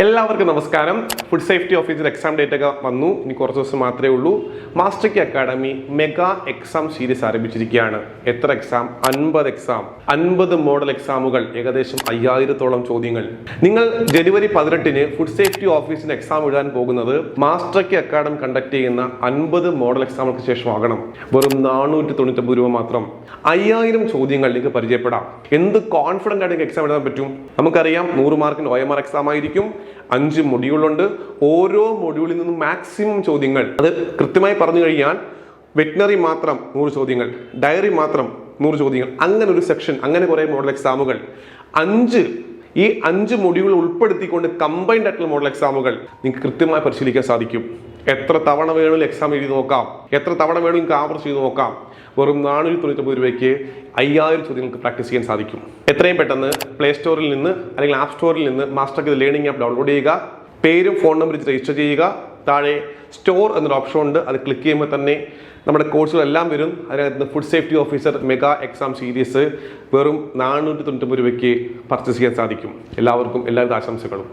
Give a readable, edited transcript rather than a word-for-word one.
എല്ലാവർക്കും നമസ്കാരം. Food safety officer exam date ഒക്കെ വന്നു. ഇനി കുറച്ച് ദിവസം മാത്രമേ ഉള്ളൂ. മാസ്റ്റർ കി അക്കാഡമി മെഗാ എക്സാം സീരീസ് ആരംഭിച്ചിരിക്കുകയാണ്. എത്ര എക്സാം? 50 എക്സാം, 50 മോഡൽ എക്സാമുകൾ, ഏകദേശം 5000-ഓളം ചോദ്യങ്ങൾ. നിങ്ങൾ ജനുവരി 18-ന് ഫുഡ് സേഫ്റ്റി ഓഫീസിന്റെ എക്സാം എഴുതാൻ പോകുന്നത് മാസ്റ്റർ കി അക്കാഡമി കണ്ടക്ട് ചെയ്യുന്ന 50 മോഡൽ എക്സാമുകൾക്ക് ശേഷമാകണം. വെറും 499 രൂപ മാത്രം. 5000 ചോദ്യങ്ങൾ നിങ്ങൾക്ക് പരിചയപ്പെടാം. എന്ത് കോൺഫിഡന്റ് ആയിട്ട് എക്സാം എഴുതാൻ പറ്റും? നമുക്കറിയാം 100 മാർക്കിന് OMR എക്സാം ആയിരിക്കും. 5 മൊഡ്യൂളുണ്ട്. ഓരോ മൊഡ്യൂളിൽ നിന്നും മാക്സിമം ചോദ്യങ്ങൾ, അത് കൃത്യമായി പറഞ്ഞു കഴിഞ്ഞാൽ വെറ്റിനറി മാത്രം 100 ചോദ്യങ്ങൾ, ഡയറി മാത്രം 100 ചോദ്യങ്ങൾ, അങ്ങനെ ഒരു സെക്ഷൻ, അങ്ങനെ കുറെ മോഡൽ എക്സാമുകൾ. 5 മൊഡ്യൂൾ ഉൾപ്പെടുത്തിക്കൊണ്ട് കമ്പൈൻഡ് ആയിട്ടുള്ള മോഡൽ എക്സാമുകൾ നിങ്ങൾക്ക് കൃത്യമായി പരിശീലിക്കാൻ സാധിക്കും. എത്ര തവണ വേണമെങ്കിലും എക്സാം എഴുതി നോക്കാം, എത്ര തവണ വേണമെങ്കിലും ആവർത്തിച്ച് ചെയ്ത് നോക്കാം. വെറും 499 രൂപയ്ക്ക് 5000 ചോദ്യങ്ങൾക്ക് പ്രാക്ടീസ് ചെയ്യാൻ സാധിക്കും. എത്രയും പെട്ടെന്ന് പ്ലേ സ്റ്റോറിൽ നിന്ന് അല്ലെങ്കിൽ ആപ്പ് സ്റ്റോറിൽ നിന്ന് മാസ്റ്റർ കി ലേണിംഗ് ആപ്പ് ഡൗൺലോഡ് ചെയ്യുക. പേരും ഫോൺ നമ്പർ രജിസ്റ്റർ ചെയ്യുക. താഴെ സ്റ്റോർ എന്നൊരു ഓപ്ഷൻ ഉണ്ട്. അത് ക്ലിക്ക് ചെയ്യുമ്പോൾ തന്നെ നമ്മുടെ കോഴ്സുകളെല്ലാം വരും. അതിനകത്ത് food safety officer mega exam series വെറും 499 രൂപയ്ക്ക് പർച്ചേസ് ചെയ്യാൻ സാധിക്കും. എല്ലാവർക്കും എല്ലാവിധ ആശംസകളും.